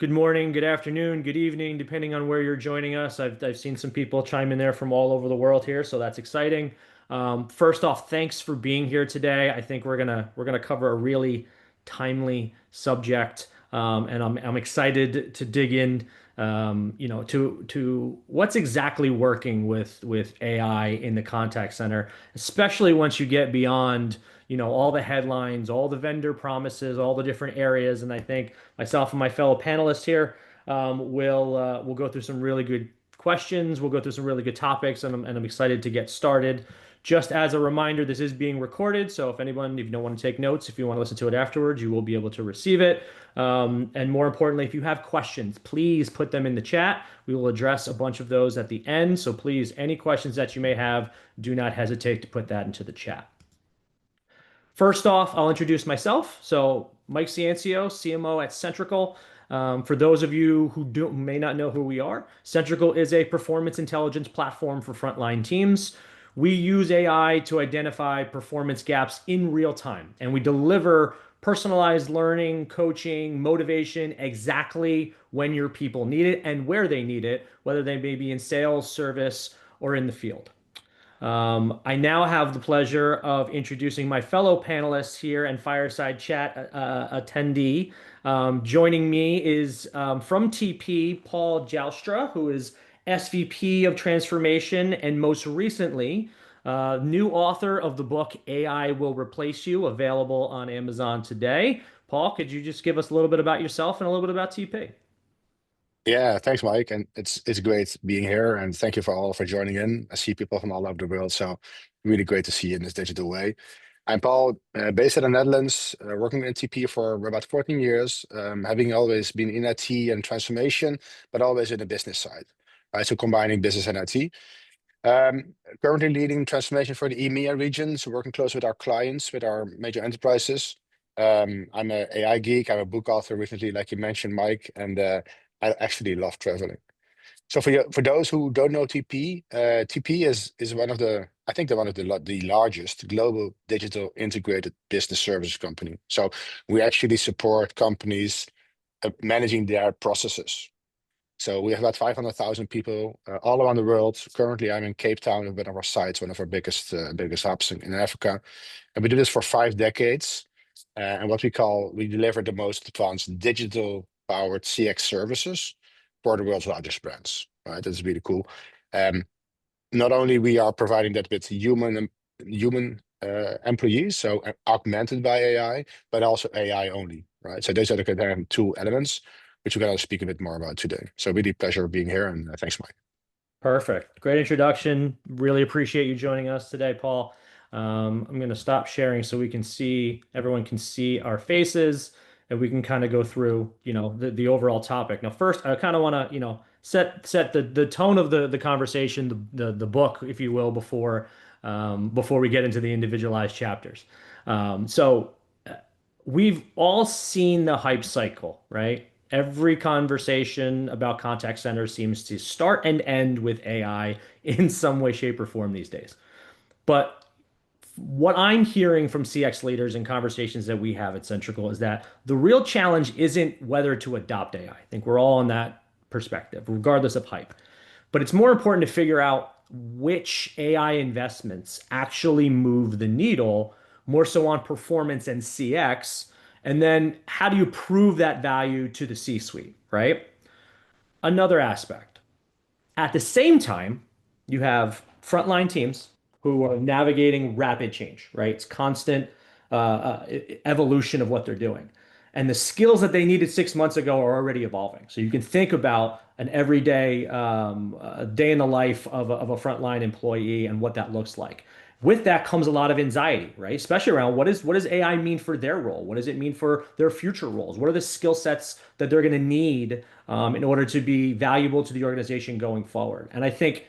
Good morning, good afternoon, good evening, depending on where you're joining us. I've seen some people chime in there from all over the world here, so that's exciting. First off, thanks for being here today. I think we're gonna cover a really timely subject, and I'm excited to dig in, to what's exactly working with AI in the contact center, especially once you get beyond, all the headlines, all the vendor promises, all the different areas, and I think myself and my fellow panelists here will go through some really good questions. We'll go through some really good topics, and I'm excited to get started. Just as a reminder, this is being recorded, so if you don't want to take notes, if you want to listen to it afterwards, you will be able to receive it. And more importantly, if you have questions, please put them in the chat. We will address a bunch of those at the end. So please, any questions that you may have, do not hesitate to put that into the chat. First off, I'll introduce myself. So, Mike Ciancio, CMO at Centrical. For those of you who may not know who we are, Centrical is a performance intelligence platform for frontline teams. We use AI to identify performance gaps in real time, and we deliver personalized learning, coaching, motivation exactly when your people need it and where they need it, whether they may be in sales, service, or in the field. I now have the pleasure of introducing my fellow panelists here and fireside chat attendee. Joining me is from TP, Paul Joustra, who is SVP of Transformation and most recently new author of the book AI Will Replace You, available on Amazon today. Paul, could you just give us a little bit about yourself and a little bit about TP? Yeah, thanks, Mike. And it's great being here. And thank you for all for joining in. I see people from all over the world. So really great to see you in this digital way. I'm Paul, based in the Netherlands, working in TP for about 14 years, having always been in IT and transformation, but always in the business side, right? So combining business and IT. Currently leading transformation for the EMEA region, so working close with our clients, with our major enterprises. I'm an AI geek. I'm a book author recently, like you mentioned, Mike, and I actually love traveling. So for those who don't know TP, TP is one of the I think they're one of the largest global digital integrated business services company. So we actually support companies managing their processes. So we have about 500,000 people all around the world. Currently, I'm in Cape Town, one of our sites, one of our biggest hubs in Africa, and we do this for 5 decades. And we deliver the most advanced digital powered CX services for the world's largest brands. Right, that's really cool. Um, Not only we are providing that with human employees, so augmented by AI, but also AI only. Right, so those are the kind of two elements which we're going to speak a bit more about today. So really pleasure being here, and thanks, Mike. Perfect. Great introduction. Really appreciate you joining us today, Paul. I'm going to stop sharing so everyone can see our faces, and we can kind of go through, the overall topic. Now, first, I kind of want to, set the tone of the conversation, the book, if you will, before we get into the individualized chapters. So we've all seen the hype cycle, right? Every conversation about contact centers seems to start and end with AI in some way, shape, or form these days. But what I'm hearing from CX leaders and conversations that we have at Centrical is that the real challenge isn't whether to adopt AI. I think we're all on that perspective, regardless of hype. But it's more important to figure out which AI investments actually move the needle, more so on performance and CX. And then how do you prove that value to the C-suite, right? Another aspect. At the same time, you have frontline teams who are navigating rapid change, right? It's constant evolution of what they're doing. And the skills that they needed 6 months ago are already evolving. So you can think about an everyday day in the life of a frontline employee and what that looks like. With that comes a lot of anxiety, right? Especially around what does AI mean for their role? What does it mean for their future roles? What are the skill sets that they're going to need in order to be valuable to the organization going forward? And I think,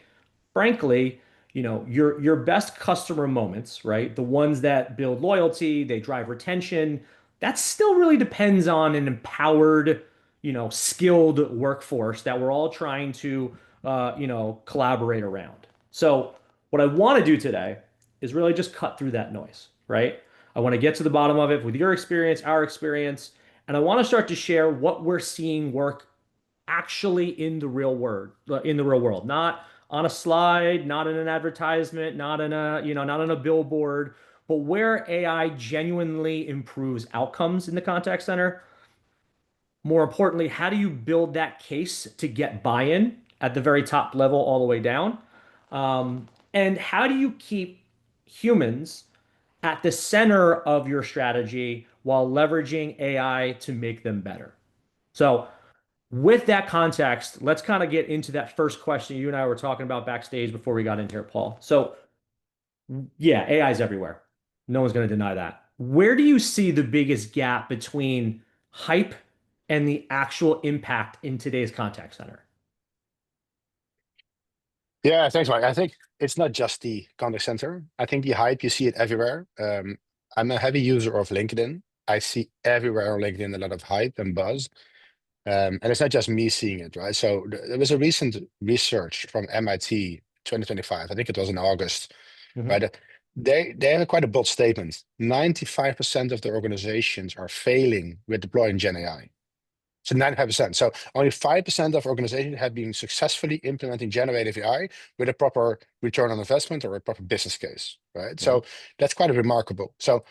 frankly, your best customer moments, right? The ones that build loyalty, they drive retention, that still really depends on an empowered, skilled workforce that we're all trying to, collaborate around. So what I want to do today is really just cut through that noise, right? I want to get to the bottom of it with your experience, our experience, And I want to start to share what we're seeing work actually in the real world, not on a slide, not in an advertisement, not in a, not on a billboard, but where AI genuinely improves outcomes in the contact center. More importantly, how do you build that case to get buy-in at the very top level all the way down? And how do you keep humans at the center of your strategy while leveraging AI to make them better? So, with that context, let's kind of get into that first question you and I were talking about backstage before we got in here, Paul. So, yeah, AI is everywhere. No one's going to deny that. Where do you see the biggest gap between hype and the actual impact in today's contact center? Yeah, thanks, Mike. I think it's not just the contact center. I think the hype, you see it everywhere. I'm a heavy user of LinkedIn. I see everywhere on LinkedIn a lot of hype and buzz. And it's not just me seeing it, right? So there was a recent research from MIT 2025. I think it was in August, Hmm. right? They have quite a bold statement. 95% of the organizations are failing with deploying Gen AI. So 95%. So only 5% of organizations have been successfully implementing generative AI with a proper return on investment or a proper business case, right? Right. So that's quite remarkable. So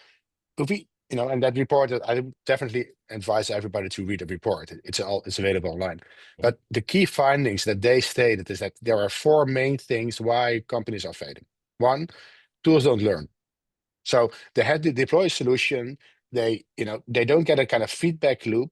if we, and that report, I would definitely advise everybody to read the report. It's available online. But the key findings that they stated is that there are four main things why companies are failing. One, tools don't learn. So they had to deploy a solution. They don't get a kind of feedback loop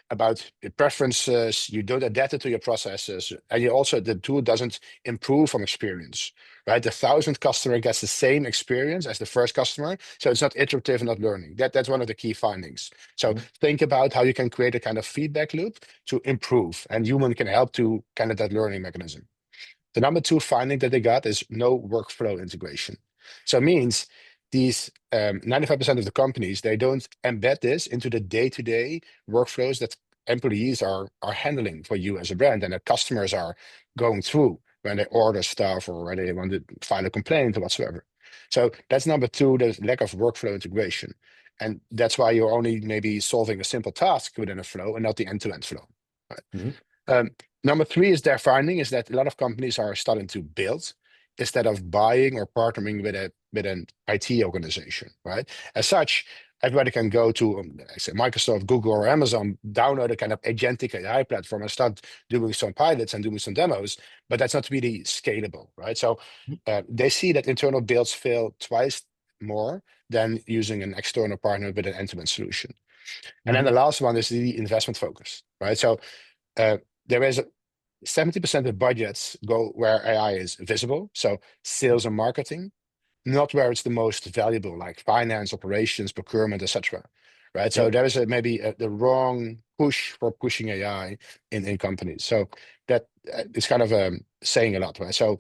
about the preferences. You don't adapt it to your processes, and you also the tool doesn't improve from experience. Right, the 1,000th customer gets the same experience as the first customer, so it's not iterative and not learning. That's one of the key findings. So Mhm. think about how you can create a kind of feedback loop to improve, and human can help to kind of that learning mechanism. The number two finding that they got is no workflow integration. So it means these 95% of the companies, they don't embed this into the day-to-day workflows that employees are handling for you as a brand and that customers are going through when they order stuff or when they want to file a complaint or whatsoever. So that's number two, there's lack of workflow integration. And that's why you're only maybe solving a simple task within a flow and not the end-to-end flow. Right? Mhm. Um, Number three is their finding is that a lot of companies are starting to build instead of buying or partnering with an IT organization, right? As such, everybody can go to say Microsoft, Google, or Amazon, download a kind of agentic AI platform and start doing some pilots and doing some demos, but that's not really scalable, right? So they see that internal builds fail twice more than using an external partner with an end-to-end solution. And then the Mhm. last one is the investment focus, right? So uh, there is 70% of budgets go where AI is visible, so sales and marketing, not where it's the most valuable, like finance, operations, procurement, etc. Right? So Yep. there is the wrong push for pushing AI in companies. So that is kind of saying a lot, right? So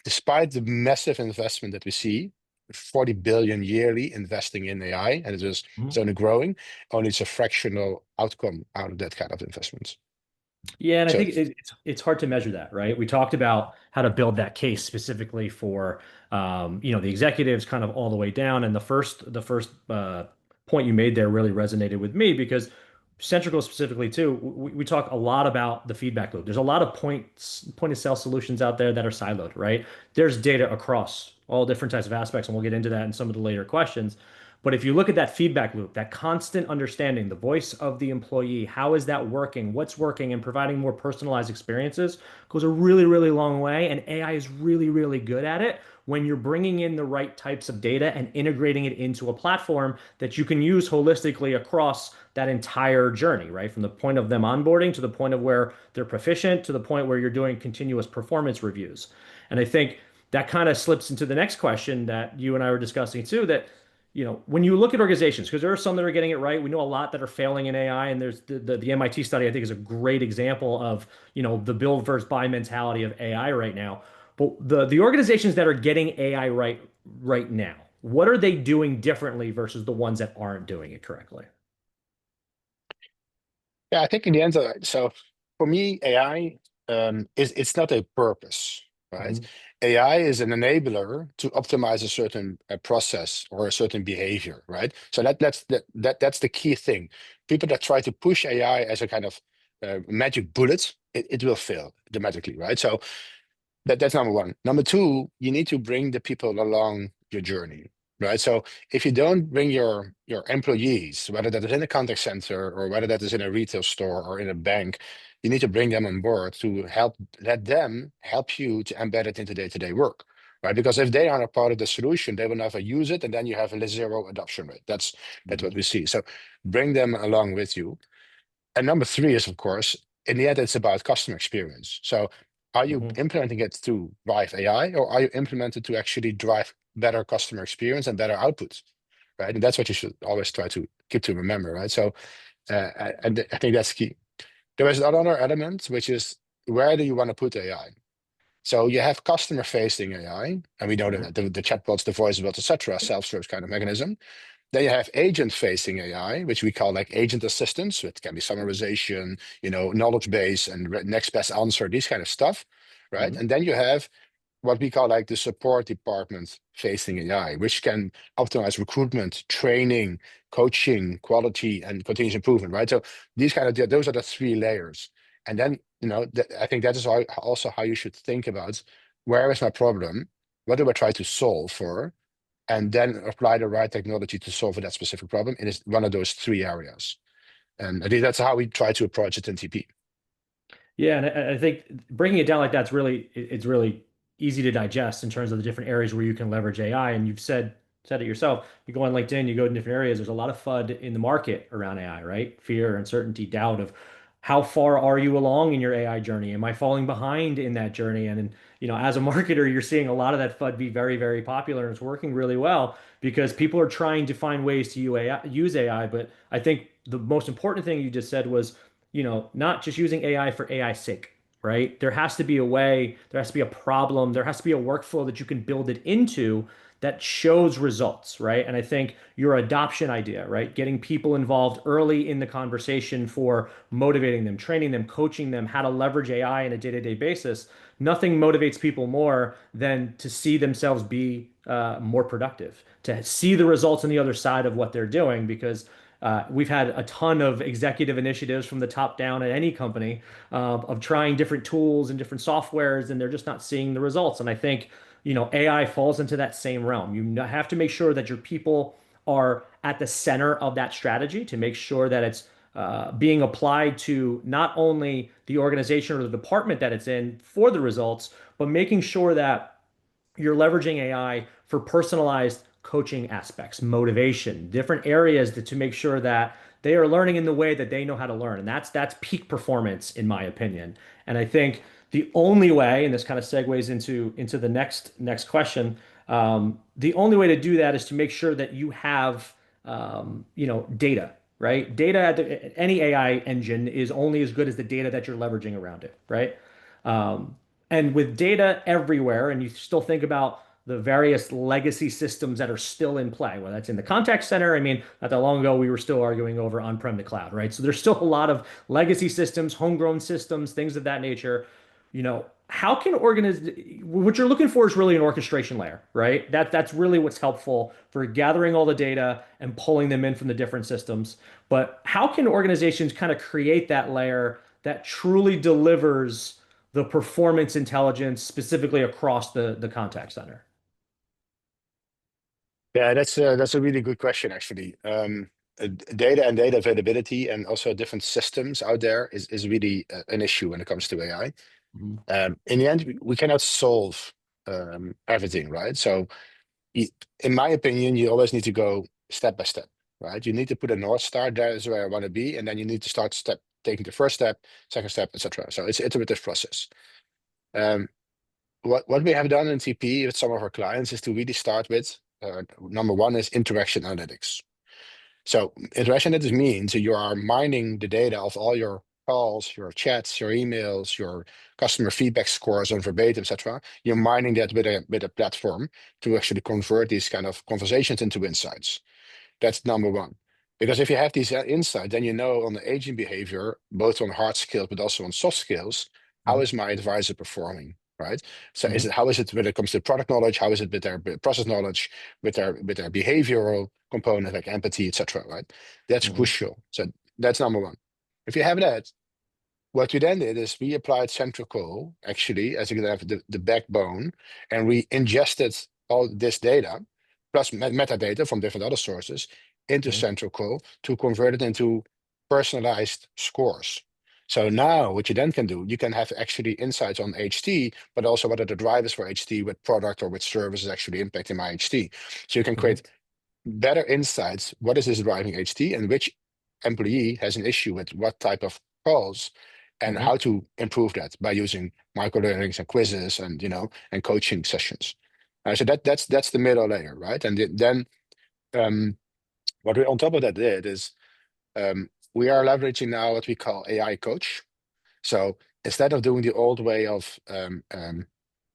despite the massive investment that we see, 40 billion yearly investing in AI, and it's only growing, only it's a fractional outcome out of that kind of investment. Yeah, and I So think it's hard to measure that, right? We talked about how to build that case specifically for the executives kind of all the way down. And the first point you made there really resonated with me because Centrical specifically too, we talk a lot about the feedback loop. There's a lot of point of sale solutions out there that are siloed, right? There's data across all different types of aspects, and we'll get into that in some of the later questions. But if you look at that feedback loop, that constant understanding, the voice of the employee, how is that working, what's working, and providing more personalized experiences goes a really, really long way. And AI is really, really good at it when you're bringing in the right types of data and integrating it into a platform that you can use holistically across that entire journey, right? From the point of them onboarding to the point of where they're proficient to the point where you're doing continuous performance reviews. And I think that kind of slips into the next question that you and I were discussing too, that when you look at organizations, because there are some that are getting it right, we know a lot that are failing in AI, and there's the MIT study, I think, is a great example of, the build versus buy mentality of AI right now. But the organizations that are getting AI right now, what are they doing differently versus the ones that aren't doing it correctly? yeah, I think in the end, so for me, AI is it's not a purpose. right? Hmm. AI is an enabler to optimize a certain process or a certain behavior, right? So that's the key thing. People that try to push AI as a kind of magic bullet, it will fail dramatically, right? So that's number one. Number two, you need to bring the people along your journey, right? So if you don't bring your employees, whether that is in a contact center or whether that is in a retail store or in a bank, you need to bring them on board to let them help you to embed it into day-to-day work, right? Because if they are a part of the solution, they will never use it, and then you have a zero adoption rate. That's what we see. So bring them along with you. And number three is, of course, in the end, it's about customer experience. So are you Hmm. implementing it to drive AI, or are you implementing it to actually drive better customer experience and better output, right? And that's what you should always try to keep to remember, right? So, I think that's key. There is another element, which is where do you want to put AI? So you have customer-facing AI, and we know Hmm. that the chatbots, the voice bots, etc., self-service kind of mechanism. Then you have agent-facing AI, which we call like agent assistance. So it can be summarization, knowledge base and next best answer, these kind of stuff, right? Hmm. And then you have what we call like the support department facing AI, which can optimize recruitment, training, coaching, quality, and continuous improvement, right? So those are the three layers. And then, I think that is also how you should think about where is my problem? What do I try to solve for? And then apply the right technology to solve that specific problem. And it's one of those three areas. And I think that's how we try to approach it in TP. Yeah, and I think breaking it down like that's it's really easy to digest in terms of the different areas where you can leverage AI. And you've said it yourself. You go on LinkedIn, you go to different areas. There's a lot of FUD in the market around AI, right? Fear, uncertainty, doubt of how far are you along in your AI journey? Am I falling behind in that journey? And as a marketer, you're seeing a lot of that FUD be very, very popular, and it's working really well because people are trying to find ways to use AI. But I think the most important thing you just said was not just using AI for AI's sake, right? There has to be a way, there has to be a problem, there has to be a workflow that you can build it into that shows results, right? And I think your adoption idea, right? Getting people involved early in the conversation for motivating them, training them, coaching them how to leverage AI on a day-to-day basis. Nothing motivates people more than to see themselves be more productive, to see the results on the other side of what they're doing, because we've had a ton of executive initiatives from the top down at any company of trying different tools and different softwares, and they're just not seeing the results. And I think, AI falls into that same realm. You have to make sure that your people are at the center of that strategy to make sure that it's being applied to not only the organization or the department that it's in for the results, but making sure that you're leveraging AI for personalized coaching aspects, motivation, different areas to make sure that they are learning in the way that they know how to learn. And that's peak performance, in my opinion. And I think the only way, and this kind of segues into the next question, the only way to do that is to make sure that you have data, right? Data any AI engine is only as good as the data that you're leveraging around it, right? Um, and with data everywhere, and you still think about the various legacy systems that are still in play, whether that's in the contact center. I mean, not that long ago, we were still arguing over on-prem to cloud, right? So there's still a lot of legacy systems, homegrown systems, things of that nature. How can what you're looking for is really an orchestration layer, right? That's really what's helpful for gathering all the data and pulling them in from the different systems. But how can organizations kind of create that layer that truly delivers the performance intelligence specifically across the contact center? Yeah, that's a really good question, actually. Data and data availability and also different systems out there is really an issue when it comes to AI. Mhm. In the end, we cannot solve everything, right? So, y- in my opinion, you always need to go step by step, right? You need to put a North Star, there is where I want to be, and then you need to start taking the first step, second step, etc. So it's an iterative process. Um, what we have done in TP with some of our clients is to really start with number one is interaction analytics. So interaction analytics means you are mining the data of all your calls, your chats, your emails, your customer feedback scores on verbatim, etc. You're mining that with a platform to actually convert these kind of conversations into insights. That's number one. Because if you have these insights, then you know on the agent behavior, both on hard skills but also on soft skills, how Mhm. is my advisor performing? right? So Hmm. how is it when it comes to product knowledge? How is it with their process knowledge, with their behavioral component like empathy, etc. Right? That's Hmm. crucial. So that's number one. If you have that, what we then did is we applied Centrical actually as the backbone, and we ingested all this data plus metadata from different other sources into Hmm. Centrical to convert it into personalized scores. So now what you then can do, you can have actually insights on HT, but also what are the drivers for HT, what product or which service is actually impacting my HT. So you can Hmm. create better insights. What is this driving HT and which employee has an issue with what type of calls, and Hmm. how to improve that by using micro learnings and quizzes and and coaching sessions. So that's the middle layer, right? And then what we on top of that did is we are leveraging now what we call AI coach. So instead of doing the old way of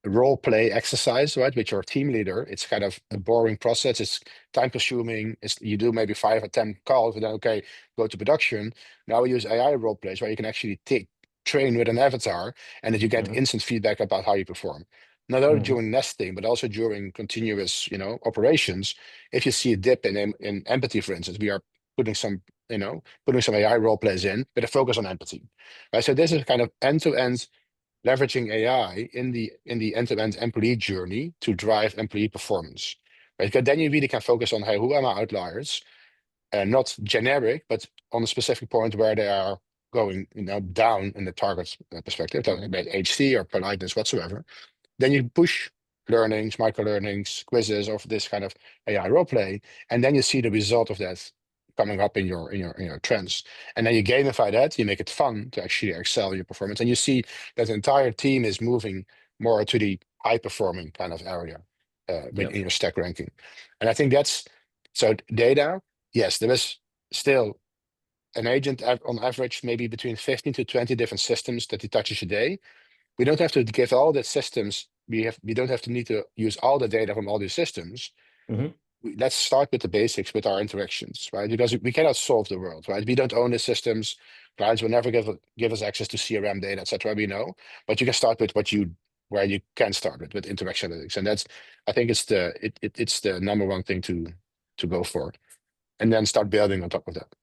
role play exercise, right, with your team leader, it's kind of a boring process. It's time consuming. You do maybe 5 or 10 calls, and then okay, go to production. Now we use AI role plays where you can actually train with an avatar, and that you get Hmm. instant feedback about how you perform. Not only Hmm. during nesting, but also during continuous, operations. If you see a dip in empathy, for instance, we are putting some, putting some AI role plays in with a focus on empathy. Right. So this is kind of end-to-end leveraging AI in the end-to-end employee journey to drive employee performance. Right? Because then you really can focus on, hey, who are my outliers, and not generic, but on a specific point where they are going, down in the target perspective, Hmm. about HT or politeness whatsoever. Then you push learnings, micro learnings, quizzes of this kind of AI role play, and then you see the result of that coming up in your trends. And then you gamify that, you make it fun to actually excel in your performance. And you see that the entire team is moving more to the high performing kind of area Yep. in your stack ranking. And I think that's so data, yes, there is still an agent on average, maybe between 15 to 20 different systems that he touches a day. We don't have to give all the systems. We don't have to need to use all the data from all these systems. Hmm. Let's start with the basics with our interactions, right? Because we cannot solve the world, right? We don't own the systems. Clients will never give us access to CRM data, etc. We know, but you can start with where you can start with interaction analytics, and that's, I think it's the number one thing to go for, and then start building on top of that.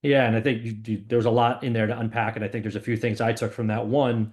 Yeah, and I think there's a lot in there to unpack, and I think there's a few things I took from that. One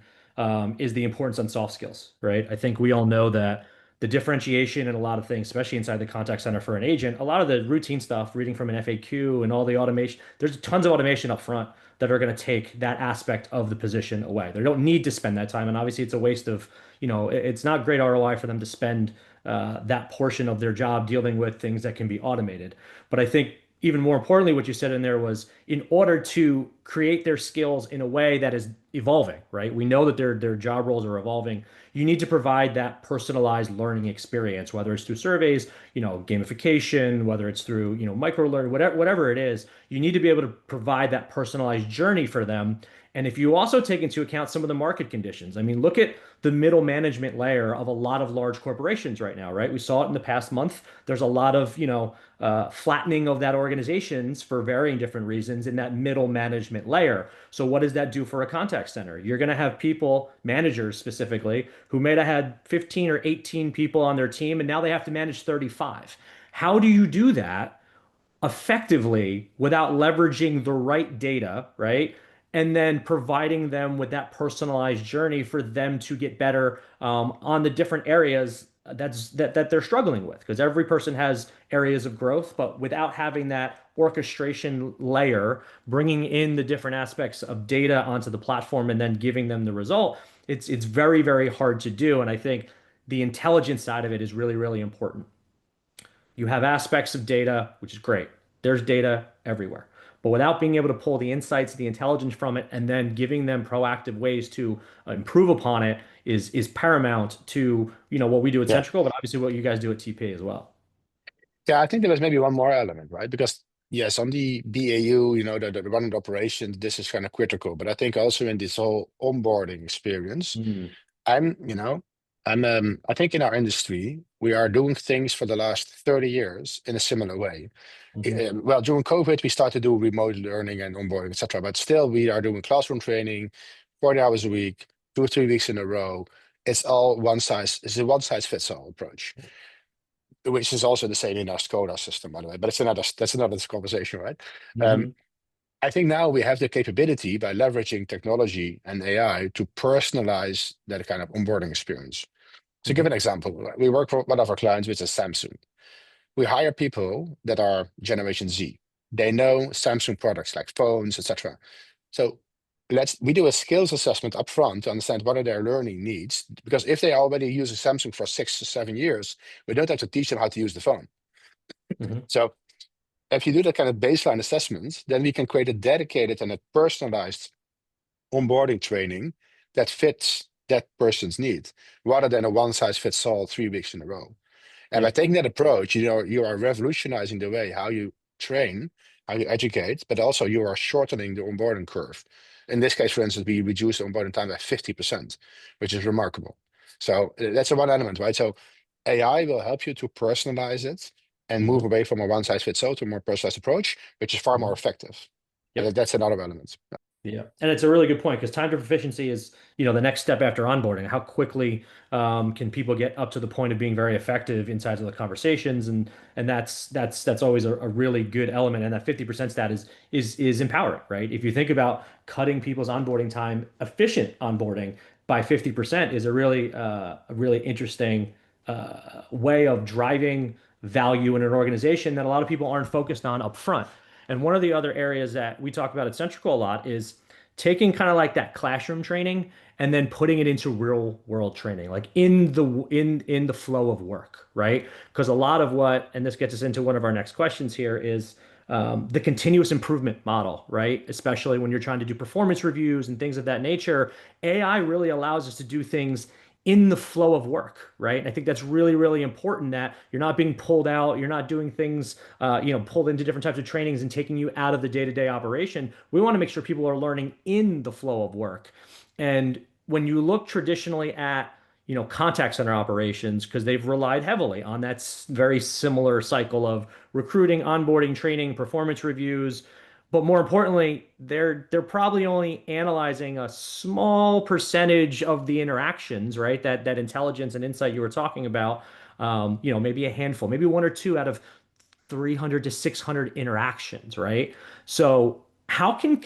is the importance on soft skills, right? I think we all know that the differentiation in a lot of things, especially inside the contact center for an agent, a lot of the routine stuff, reading from an FAQ and all the automation, there's tons of automation up front that are going to take that aspect of the position away. They don't need to spend that time, and obviously it's a waste of, it's not great ROI for them to spend that portion of their job dealing with things that can be automated. But I think even more importantly, what you said in there was in order to create their skills in a way that is evolving, right? We know that their job roles are evolving. You need to provide that personalized learning experience, whether it's through surveys, gamification, whether it's through, micro learning, whatever it is. You need to be able to provide that personalized journey for them. And if you also take into account some of the market conditions, I mean, look at the middle management layer of a lot of large corporations right now, right? We saw it in the past month. There's a lot of, flattening of that organizations for varying different reasons in that middle management layer. So what does that do for a contact center? You're going to have people, managers specifically, who may have had 15 or 18 people on their team, and now they have to manage 35. How do you do that effectively without leveraging the right data, right? And then providing them with that personalized journey for them to get better on the different areas that they're struggling with, because every person has areas of growth, but without having that orchestration layer, bringing in the different aspects of data onto the platform and then giving them the result, it's very, very hard to do. And I think the intelligence side of it is really, really important. You have aspects of data, which is great. There's data everywhere. But without being able to pull the insights, the intelligence from it, and then giving them proactive ways to improve upon it is paramount to, what we do at Yeah. Centrical, but obviously what you guys do at TP as well. Yeah, I think there was maybe one more element, right? Because yes, on the BAU, the running the operations, this is kind of critical. But I think also in this whole onboarding experience, Mm. I'm, you know, I think in our industry, we are doing things for the last 30 years in a similar way. Hmm. Well, during COVID, we started to do remote learning and onboarding, etc. But still, we are doing classroom training, 40 hours a week, 2 or 3 weeks in a row. it's a one size fits all approach, which is also the same in our Skoda system, by the way. But that's another conversation, right? Um, Hmm. I think now we have the capability by leveraging technology and AI to personalize that kind of onboarding experience. To give Hmm. an example, we work for one of our clients, which is Samsung. We hire people that are Generation Z. They know Samsung products like phones, etc. So we do a skills assessment up front to understand what are their learning needs. Because if they already use a Samsung for 6 to 7 years, we don't have to teach them how to use the phone. Hmm. So if you do that kind of baseline assessment, then we can create a dedicated and a personalized onboarding training that fits that person's need, rather than a one size fits all 3 weeks in a row. And by Yep. taking that approach, you are revolutionizing the way how you train, how you educate, but also you are shortening the onboarding curve. In this case, for instance, we reduce the onboarding time by 50%, which is remarkable. So that's a one element, right? So AI will help you to personalize it and move Hmm. away from a one size fits all to a more personalized approach, which is far more Hmm. effective. And Yep. that's another element. Yeah, and it's a really good point because time to proficiency is, the next step after onboarding. How quickly can people get up to the point of being very effective inside of the conversations, and that's always a really good element. And that 50% stat is empowering, right? If you think about cutting people's onboarding time, efficient onboarding by 50% is a really interesting way of driving value in an organization that a lot of people aren't focused on up front. And one of the other areas that we talk about at Centrical a lot is taking kind of like that classroom training and then putting it into real world training, like in the flow of work, right? Because a lot of what, and this gets us into one of our next questions here, is the continuous improvement model, right? Especially when you're trying to do performance reviews and things of that nature, AI really allows us to do things in the flow of work, right? And I think that's really, really important that you're not being pulled out, you're not doing things, pulled into different types of trainings and taking you out of the day-to-day operation. We want to make sure people are learning in the flow of work. And when you look traditionally at, contact center operations, because they've relied heavily on that very similar cycle of recruiting, onboarding, training, performance reviews, but more importantly, they're probably only analyzing a small percentage of the interactions, right? That intelligence and insight you were talking about. Maybe a handful, maybe one or two out of 300 to 600 interactions, right? So how can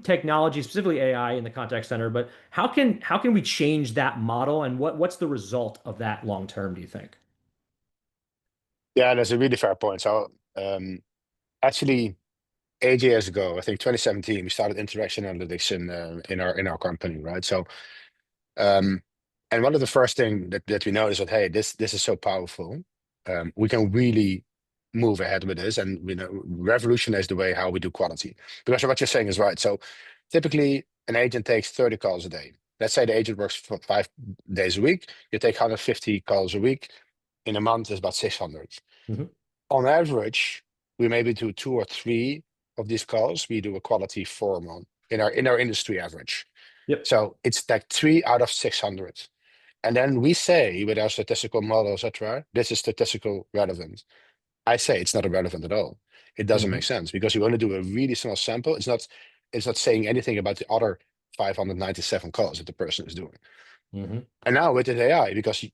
technology, specifically AI in the contact center, but how can we change that model, and what's the result of that long term, do you think? Yeah, that's a really fair point. So actually, 8 years ago, I think 2017, we started interaction analytics in our company, right? So um, and one of the first thing that we noticed that, hey, this is so powerful. We can really move ahead with this and revolutionize the way how we do quality. Because what you're saying is right. So typically an agent takes 30 calls a day. Let's say the agent works for 5 days a week. You take 150 calls a week. In a month is about 600. Hmm. On average, we maybe do two or three of these calls. We do a quality form on in our industry average. Yep. So it's like 3 out of 600. And then we say with our statistical model, etc., this is statistical relevant. I say it's not irrelevant at all. It doesn't make Hmm. sense because you only do a really small sample. It's not saying anything about the other 597 calls that the person is doing. Hmm. And now with this AI, because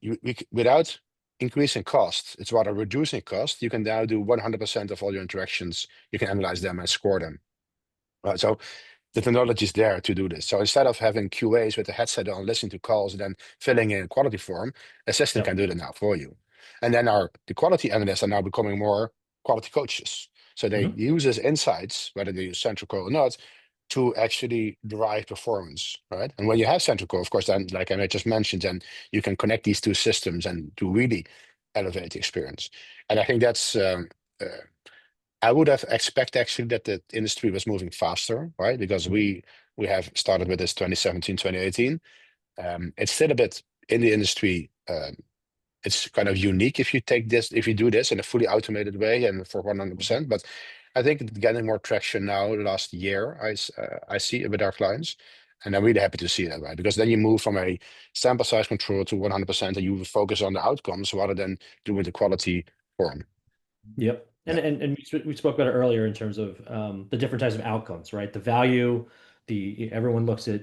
without increasing cost, it's rather reducing cost. You can now do 100% of all your interactions. You can analyze them and score them. Right. So the technology is there to do this. So instead of having QAs with the headset on, listening to calls, and then filling in quality form, assistant can Yep. do that now for you. And then the quality analysts are now becoming more quality coaches. So they Hmm. use these insights, whether they use Central Core or not, to actually drive performance, right? And when you have Central Core, of course, then like I just mentioned, then you can connect these two systems and to really elevate the experience. And I think that's uh, I would have expect actually that the industry was moving faster, right? Because Hmm. we have started with this 2017, 2018. It's still a bit in the industry. It's kind of unique if you do this in a fully automated way and for 100%. But I think it's getting more traction now. Last year, I see it with our clients, and I'm really happy to see that, right? Because then you move from a sample size control to 100%, and you focus on the outcomes rather than doing the quality form. Yep. And Yeah. and we spoke about it earlier in terms of the different types of outcomes, right? The value, everyone looks at,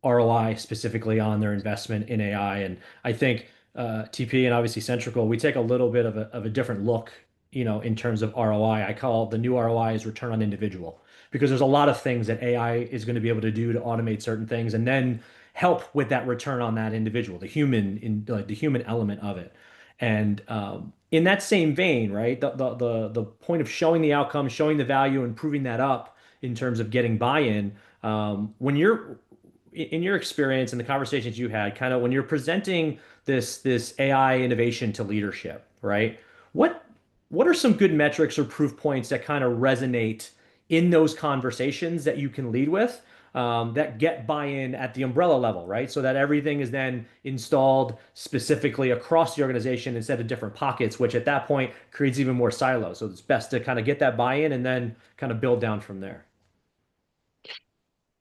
ROI specifically on their investment in AI. And I think TP and obviously Centrical, we take a little bit of a different look, in terms of ROI. I call the new ROI is return on individual because there's a lot of things that AI is going to be able to do to automate certain things and then help with that return on that individual, the human element of it. And in that same vein, right, the point of showing the outcome, showing the value, and proving that up in terms of getting buy-in, when you're in your experience and the conversations you had, kind of when you're presenting this AI innovation to leadership, right? What what are some good metrics or proof points that kind of resonate in those conversations that you can lead with, that get buy-in at the umbrella level, right? So that everything is then installed specifically across the organization instead of different pockets, which at that point creates even more silos. So it's best to kind of get that buy-in and then kind of build down from there.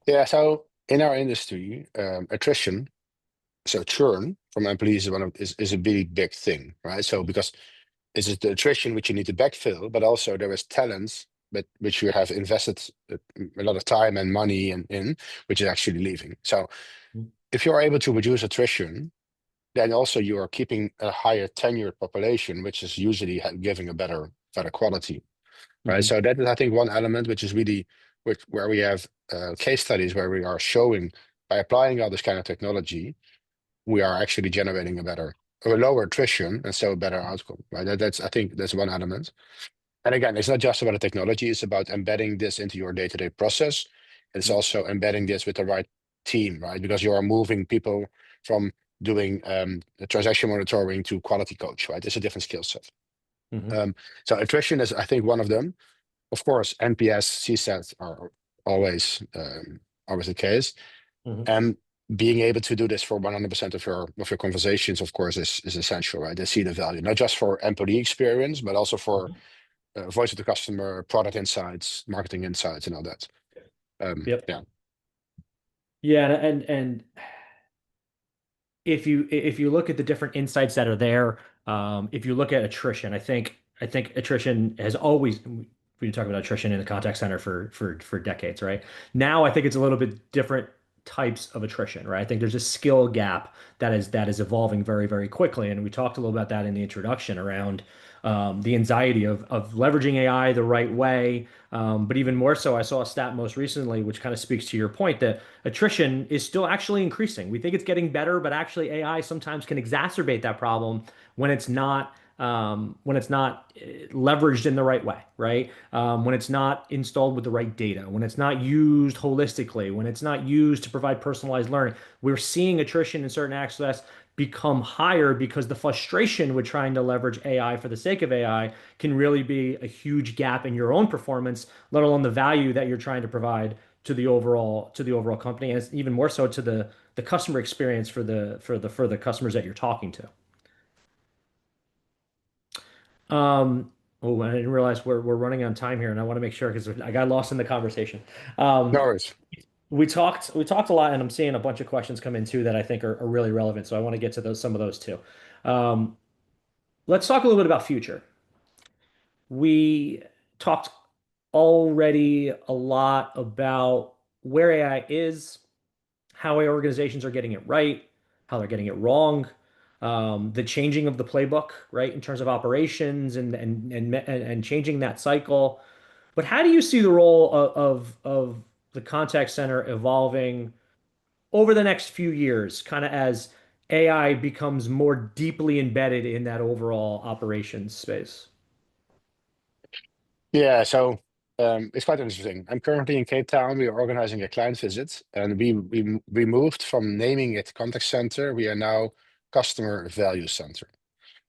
Yeah, so in our industry, attrition, so churn from employees is a really big thing, right? So because it's the attrition which you need to backfill, but also there is talent but which you have invested a lot of time and money in, which is actually leaving. So if you're able to reduce attrition, then also you are keeping a higher tenured population, which is usually giving a better quality, right? Mm-hmm. So that is, I think, one element which is really where we have case studies where we are showing by applying all this kind of technology, we are actually generating a better or lower attrition and so a better outcome, right? That's I think that's one element. And again, it's not just about the technology; it's about embedding this into your day-to-day process. It's also embedding this with the right team, right? Because you are moving people from doing the transaction monitoring to quality coach, right? It's a different skill set. Mm-hmm. Um, so attrition is, I think, one of them. Of course, NPS, CSAT are always always the case. Mm-hmm. And being able to do this for 100% of your conversations, of course, is essential, right? They see the value, not just for employee experience, but also for Mm-hmm. voice of the customer, product insights, marketing insights, and all that. Yep. Yeah. Yeah, and if you look at the different insights that are there, if you look at attrition, I think attrition has always we talk about attrition in the contact center for decades, right? Now I think it's a little bit different types of attrition, right? I think there's a skill gap that is evolving very, very quickly, and we talked a little about that in the introduction around the anxiety of leveraging AI the right way. But even more so, I saw a stat most recently, which kind of speaks to your point that attrition is still actually increasing. We think it's getting better, but actually AI sometimes can exacerbate that problem when it's not leveraged in the right way, right? When it's not installed with the right data, when it's not used holistically, when it's not used to provide personalized learning. We're seeing attrition in certain aspects become higher because the frustration with trying to leverage AI for the sake of AI can really be a huge gap in your own performance, let alone the value that you're trying to provide to the overall company, and it's even more so to the customer experience for the customers that you're talking to. Oh, I didn't realize we're running on time here, and I want to make sure because I got lost in the conversation. No Um, worries. we talked a lot, and I'm seeing a bunch of questions come in too that I think are really relevant. So I want to get to some of those too. Um, let's talk a little bit about future. We talked already a lot about where AI is, how organizations are getting it right, how they're getting it wrong, the changing of the playbook, right, in terms of operations and changing that cycle. But how do you see the role of the contact center evolving over the next few years, kind of as AI becomes more deeply embedded in that overall operations space? Yeah, so it's quite interesting. I'm currently in Cape Town. We are organizing a client visit, and we moved from naming it contact center. We are now customer value center,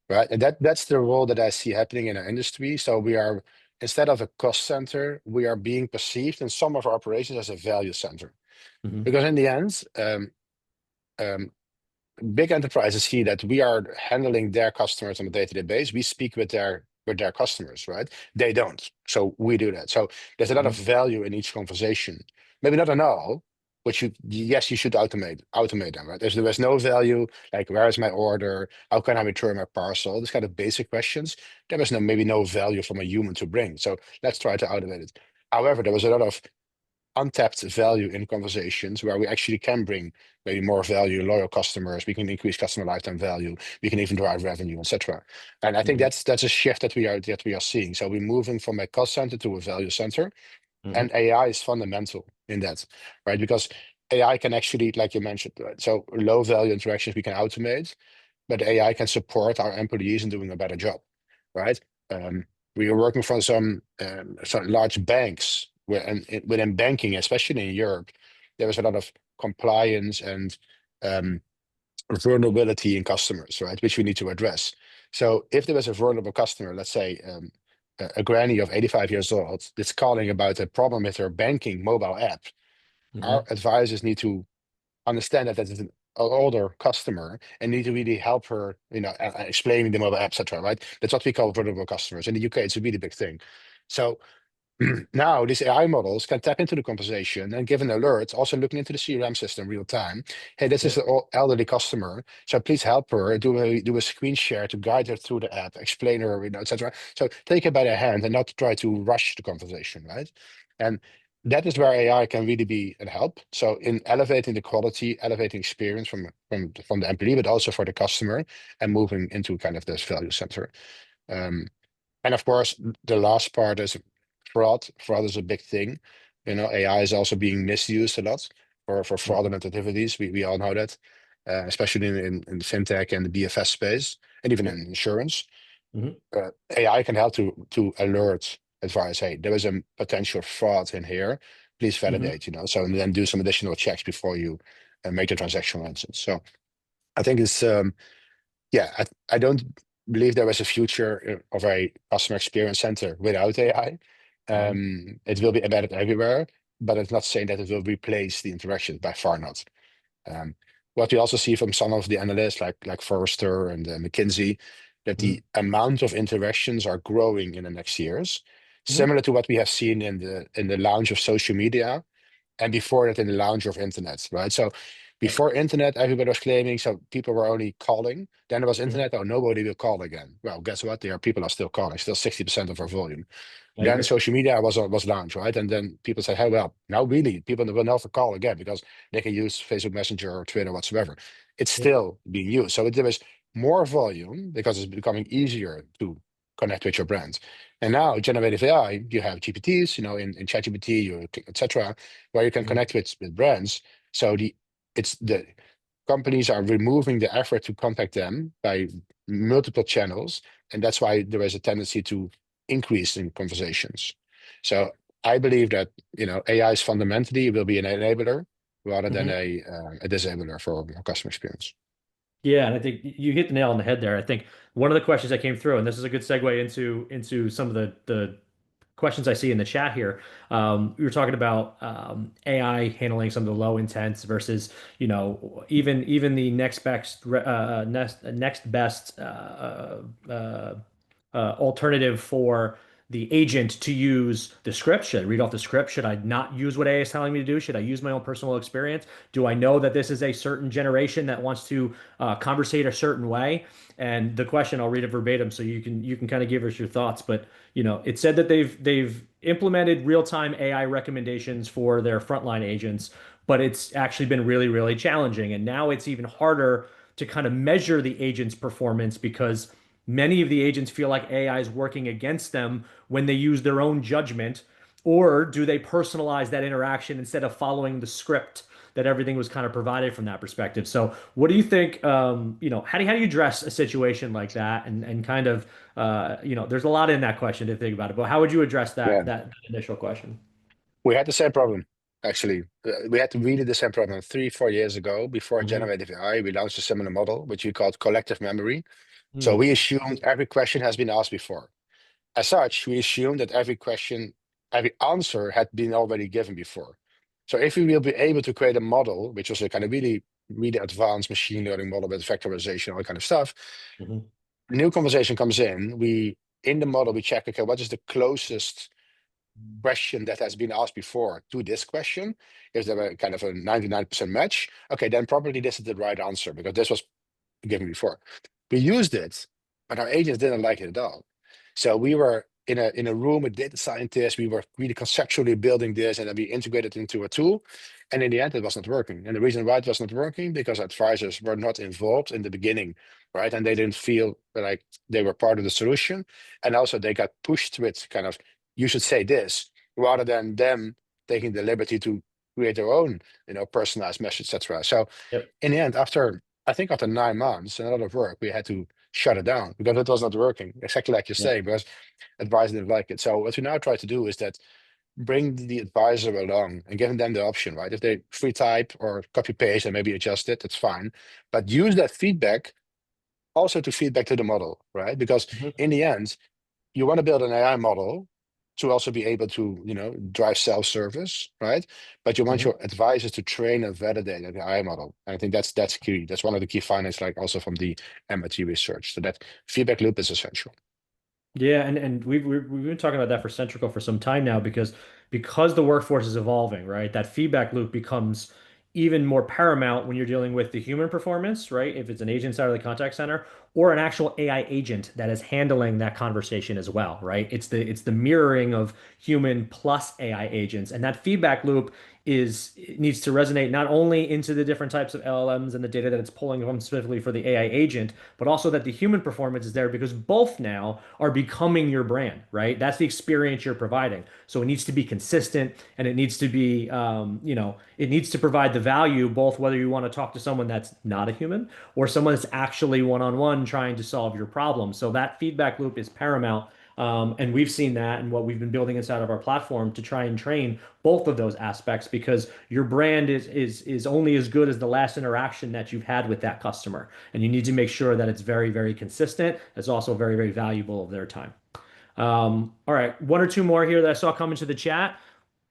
right? And that's the role that I see happening in our industry. So we are instead of a cost center, we are being perceived in some of our operations as a value center. Hmm. Because in the end, um, big enterprises see that we are handling their customers on a day-to-day basis. We speak with their customers, right? They don't. So we do that. So there's a lot of Hmm. value in each conversation. Maybe not an all, but yes, you should automate them, right? There is no value, like where is my order? How can I return my parcel? These kind of basic questions. There is maybe no value from a human to bring. So let's try to automate it. However, there was a lot of untapped value in conversations where we actually can bring maybe more value, loyal customers. We can increase customer lifetime value. We can even drive revenue, etc. And I think Hmm. that's a shift that we are seeing. So we're moving from a cost center to a value center, Hmm. and AI is fundamental in that, right? Because AI can actually, like you mentioned, right? So low value interactions we can automate, but AI can support our employees in doing a better job, right? Um, we are working for some large banks where, and within banking, especially in Europe, there was a lot of compliance and um, vulnerability in customers, right? Which we need to address. So if there was a vulnerable customer, let's say a granny of 85 years old, that's calling about a problem with her banking mobile app, our Hmm. advisors need to understand that that is an older customer and need to really help her, explaining the mobile app, etc. Right? That's what we call vulnerable customers. In the UK, it's a really big thing. So now these AI models can tap into the conversation and give an alert, also looking into the CRM system real time. Hey, this is Yep. an elderly customer, so please help her do a screen share to guide her through the app, explain her, etc. So take her by the hand and not try to rush the conversation, right? And that is where AI can really be a help. So in elevating the quality, elevating experience from the employee, but also for the customer, and moving into kind of this value center. Um, and of course, the last part is fraud. Fraud is a big thing. AI is also being misused a lot for Hmm. fraudulent activities. We all know that, especially in fintech and the BFS space, and even in Yep. insurance. Hmm. AI can help to alert, advise, hey, there is a potential fraud in here. Please Hmm. validate, so and then do some additional checks before you make the transaction, for instance. So I think it's yeah, I don't believe there is a future of a customer experience center without AI. Hmm. It will be embedded everywhere, but it's not saying that it will replace the interaction, by far not. Um, what we also see from some of the analysts like Forrester and McKinsey, that Hmm. the amount of interactions are growing in the next years, Hmm. similar to what we have seen in the launch of social media and before that in the launch of internet, right? So Yep. before internet, everybody was claiming so people were only calling. Then there was Hmm. internet, oh, nobody will call again. Well, guess what? People are still calling, still 60% of our volume. I Then agree. social media was launched, right? And then people said, hey, well, now really, people will never call again because they can use Facebook Messenger or Twitter, whatsoever. It's Yep. still being used. So there is more volume because it's becoming easier to connect with your brand. And now generative AI, you have GPTs, in ChatGPT, etc., where you can Hmm. connect with brands. So the companies are removing the effort to contact them by multiple channels, and that's why there is a tendency to increase in conversations. So I believe that AI is fundamentally will be an enabler rather than Hmm. a disabler for customer experience. Yeah, and I think you hit the nail on the head there. I think one of the questions that came through, and this is a good segue into some of the questions I see in the chat here. We were talking about AI handling some of the low intents versus, even the next best alternative for the agent to use the script. Should I read off the script? Should I not use what AI is telling me to do? Should I use my own personal experience? Do I know that this is a certain generation that wants to conversate a certain way? And the question, I'll read it verbatim so you can kind of give us your thoughts. But it said that they've implemented real-time AI recommendations for their frontline agents, but it's actually been really, really challenging. And now it's even harder to kind of measure the agent's performance because many of the agents feel like AI is working against them when they use their own judgment, or do they personalize that interaction instead of following the script that everything was kind of provided from that perspective? So, what do you think? How do you address a situation like that? And kind of, there's a lot in that question to think about it. But how would you address that Yeah, that initial question? we had the same problem actually. We had really the same problem 3-4 years ago. Before Hmm. generative AI, we launched a similar model, which we called collective memory. So Hmm. we assumed every question has been asked before. As such, we assume that every answer had been already given before. So if we will be able to create a model, which was a kind of really, really advanced machine learning model with vectorization, all that kind of stuff, Hmm. new conversation comes in, in the model, we check, okay, what is the closest question that has been asked before to this question? Is there a kind of a 99% match? Okay, then probably this is the right answer because this was given before. We used it, but our agents didn't like it at all. So we were in a room with data scientists. We were really conceptually building this, and then we integrated into a tool. And in the end, it was not working. And the reason why it was not working, because advisors were not involved in the beginning, right? And they didn't feel like they were part of the solution. And also they got pushed with kind of, you should say this, rather than them taking the liberty to create their own, personalized message, etc. So Yep. in the end, I think after 9 months and a lot of work, we had to shut it down because it was not working. Exactly like you Yeah. say, because advisor didn't like it. So what we now try to do is that bring the advisor along and giving them the option, right? If they free type or copy paste and maybe adjust it, that's fine. But use that feedback also to feedback to the model, right? Because Mhm. in the end, you want to build an AI model to also be able to, drive self-service, right? But you want Mhm. your advisors to train and validate an AI model. And I think that's key. That's one of the key findings, like also from the MIT research. So that feedback loop is essential. Yeah, and we've been talking about that for Centrical for some time now because the workforce is evolving, right? That feedback loop becomes even more paramount when you're dealing with the human performance, right? If it's an agent side of the contact center or an actual AI agent that is handling that conversation as well, right? It's the mirroring of human plus AI agents, and that feedback loop it needs to resonate not only into the different types of LLMs and the data that it's pulling from specifically for the AI agent, but also that the human performance is there because both now are becoming your brand, right? That's the experience you're providing. So it needs to be consistent and it needs to be, it needs to provide the value both whether you want to talk to someone that's not a human or someone that's actually one-on-one trying to solve your problem. So that feedback loop is paramount. And we've seen that and what we've been building inside of our platform to try and train both of those aspects because your brand is only as good as the last interaction that you've had with that customer. And you need to make sure that it's very, very consistent. It's also very, very valuable of their time. All right, one or two more here that I saw come into the chat.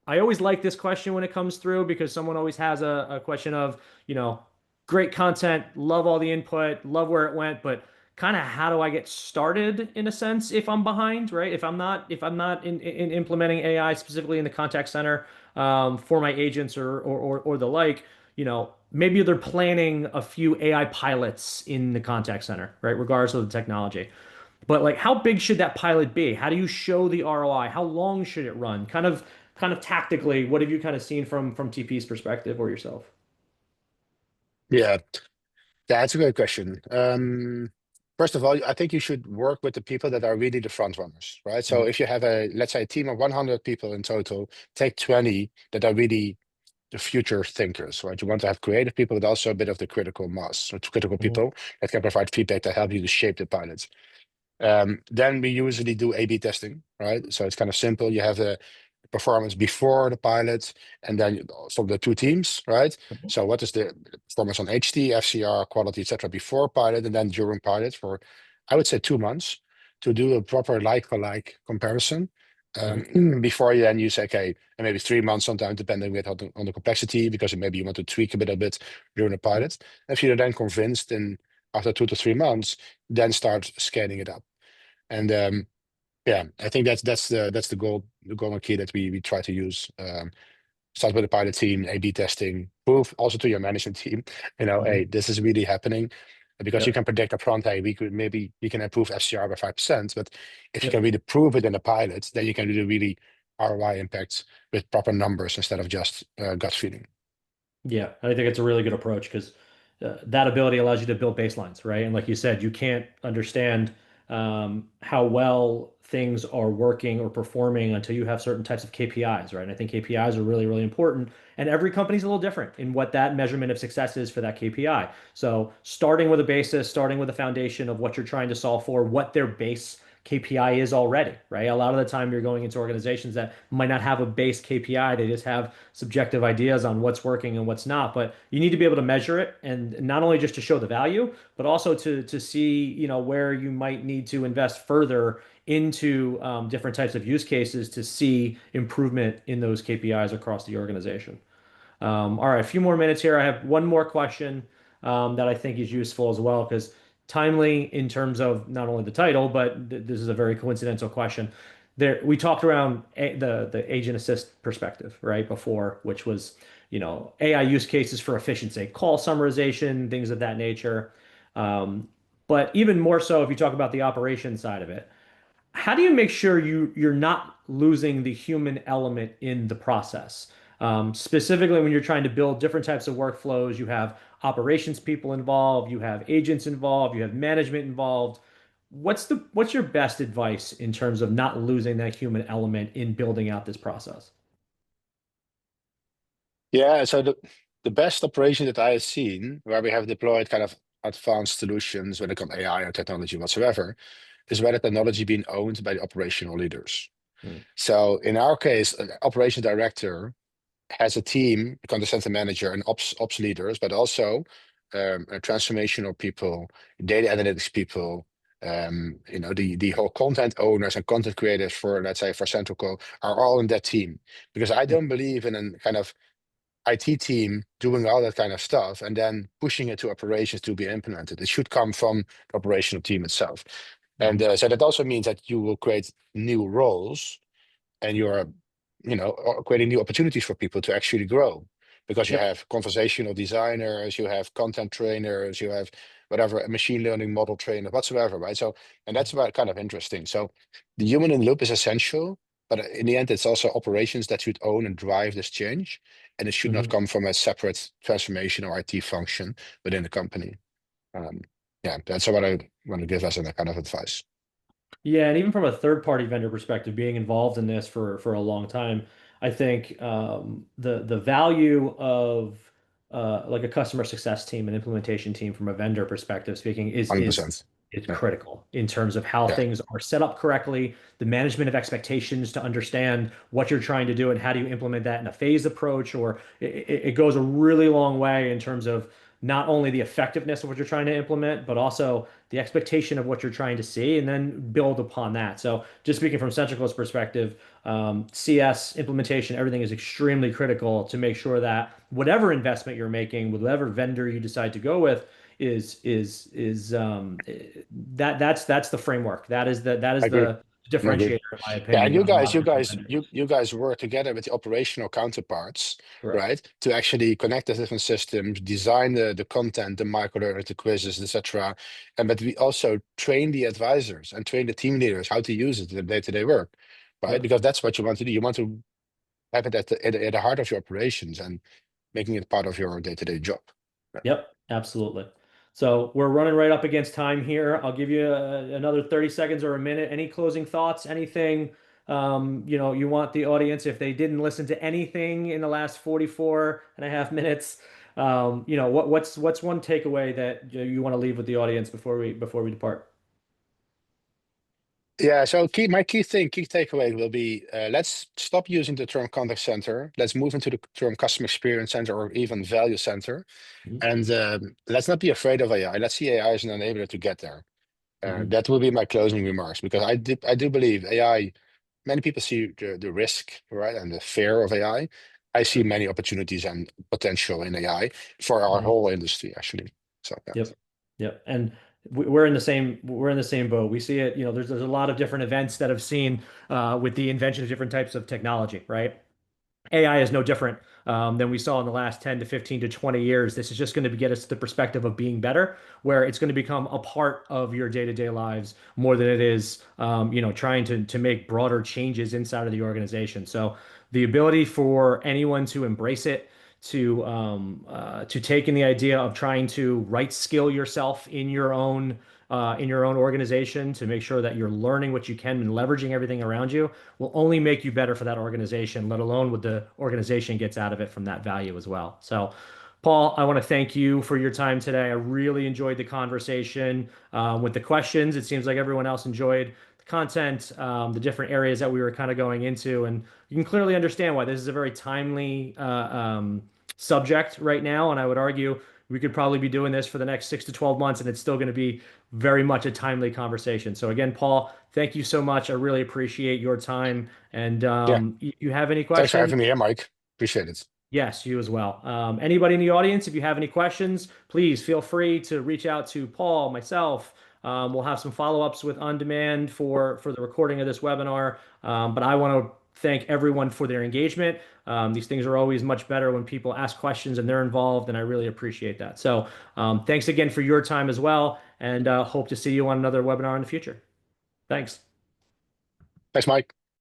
I always like this question when it comes through because someone always has a question of, you know, great content, love all the input, love where it went, but kind of how do I get started in a sense if I'm behind, right? If I'm not in implementing AI specifically in the contact center for my agents or the like, maybe they're planning a few AI pilots in the contact center, right? Regardless of the technology. But like, how big should that pilot be? How do you show the ROI? How long should it run? Kind of tactically, what have you kind of seen from TP's perspective or yourself? Yeah, that's a great question. First of all, I think you should work with the people that are really the front runners, right? So Mhm. if you have let's say a team of 100 people in total, take 20 that are really the future thinkers, right? You want to have creative people, but also a bit of the critical mass, so critical Mhm. people that can provide feedback to help you to shape the pilots. Then we usually do A/B testing, right? So it's kind of simple. You have the performance before the pilot, and then from the two teams, right? So what is the performance on HT, FCR, quality, etc. before pilot, and then during pilot for, I would say, 2 months to do a proper like-for-like comparison. Mhm. Before you then you say, okay, and maybe 3 months sometimes, depending on the complexity, because maybe you want to tweak a bit during the pilot. If you're then convinced in after 2 to 3 months, then start scaling it up. And yeah, I think that's the goal, the golden key that we try to use. Start with the pilot team, A/B testing, prove also to your management team, hey, Mhm. this is really happening. Because you Yep. can predict upfront, hey, we can improve FCR by 5%, but if you can Yep. really prove it in a pilot, then you can do the really ROI impacts with proper numbers instead of just gut feeling. Yeah, I think it's a really good approach because that ability allows you to build baselines, right? And like you said, you can't understand how well things are working or performing until you have certain types of KPIs, right? And I think KPIs are really, really important. And every company's a little different in what that measurement of success is for that KPI. So starting with a basis, starting with a foundation of what you're trying to solve for, what their base KPI is already, right? A lot of the time you're going into organizations that might not have a base KPI. They just have subjective ideas on what's working and what's not. But you need to be able to measure it and not only just to show the value, but also to see, where you might need to invest further into different types of use cases to see improvement in those KPIs across the organization. All right, a few more minutes here. I have one more question that I think is useful as well because timely in terms of not only the title, but this is a very coincidental question. We talked around the agent assist perspective, right, before, which was, AI use cases for efficiency, call summarization, things of that nature. But even more so, if you talk about the operation side of it, how do you make sure you're not losing the human element in the process? Specifically, when you're trying to build different types of workflows, you have operations people involved, you have agents involved, you have management involved. What's your best advice in terms of not losing that human element in building out this process? Yeah, so the best operation that I have seen where we have deployed kind of advanced solutions when it comes to AI or technology whatsoever is where the technology being owned by the operational leaders. Mm, So in our case, an operations director has a team, a content center manager and ops leaders, but also transformational people, data analytics people, the whole content owners and content creators for, let's say, for Central Co are all in that team. Because I mm, don't believe in a kind of IT team doing all that kind of stuff and then pushing it to operations to be implemented. It should come from the operational team itself. And mhm. so that also means that you will create new roles and you're creating new opportunities for people to actually grow because you Yep. have conversational designers, you have content trainers, you have whatever, a machine learning model trainer whatsoever, right? So and that's about kind of interesting. So the human in the loop is essential, but in the end it's also operations that should own and drive this change, and it should not Mhm. come from a separate transformation or IT function within the company. um, yeah, that's what I want to give as a kind of advice. Yeah, and even from a third-party vendor perspective, being involved in this for a long time, I think the value of like a customer success team and implementation team from a vendor perspective speaking $100%. is Yeah, critical in terms of how yeah, things are set up correctly, the management of expectations to understand what you're trying to do and how do you implement that in a phased approach, or it goes a really long way in terms of not only the effectiveness of what you're trying to implement, but also the expectation of what you're trying to see, and then build upon that. So, just speaking from Centrical's perspective, CS implementation, everything is extremely critical to make sure that whatever investment you're making, with whatever vendor you decide to go with, is that's the framework. That I is agree. the I agree. differentiator, in my Yeah, and opinion, of a lot of different vendors. you guys work together with the operational counterparts, Correct. right? To actually connect the different systems, design the content, the microlearning, the quizzes, etc. And but we also train the advisors and train the team leaders how to use it in the day-to-day work, right? Yep. Because that's what you want to do. You want to have it at the heart of your operations and making it part of your day-to-day job. Yeah. Yep, absolutely. So we're running right up against time here. I'll give you another 30 seconds or a minute. Any closing thoughts? Anything you want the audience, if they didn't listen to anything in the last 44 and a half minutes, what's one takeaway that you want to leave with the audience before we depart? Yeah, so key takeaway will be let's stop using the term contact center. Let's move into the term customer experience center or even value center. Mhm. And let's not be afraid of AI. Let's see AI as an enabler to get there. Mhm. That will be my closing remarks because I do believe AI, many people see the risk, right, and the fear of AI. I see many opportunities and potential in AI for our Mhm. whole industry, actually. So yeah. Yep. Yep. And we're in the same boat. We see it, there's a lot of different events that have seen with the invention of different types of technology, right? AI is no different than we saw in the last 10 to 15 to 20 years. This is just going to get us to the perspective of being better, where it's going to become a part of your day-to-day lives more than it is, trying to make broader changes inside of the organization. So the ability for anyone to embrace it, to take in the idea of trying to right skill yourself in your own organization to make sure that you're learning what you can and leveraging everything around you will only make you better for that organization, let alone what the organization gets out of it from that value as well. So, Paul, I want to thank you for your time today. I really enjoyed the conversation with the questions. It seems like everyone else enjoyed the content, the different areas that we were kind of going into, and you can clearly understand why this is a very timely subject right now. And I would argue we could probably be doing this for the next 6 to 12 months, and it's still going to be very much a timely conversation. So again, Paul, thank you so much. I really appreciate your time. And Yeah. you have any Thanks for questions? having me here, Mike. Appreciate it. Yes, you as well. Anybody in the audience, if you have any questions, please feel free to reach out to Paul, myself. We'll have some follow-ups with on demand for the recording of this webinar. But I want to thank everyone for their engagement. These things are always much better when people ask questions and they're involved, and I really appreciate that. So thanks again for your time as well, and hope to see you on another webinar in the future. Thanks. Thanks, Mike.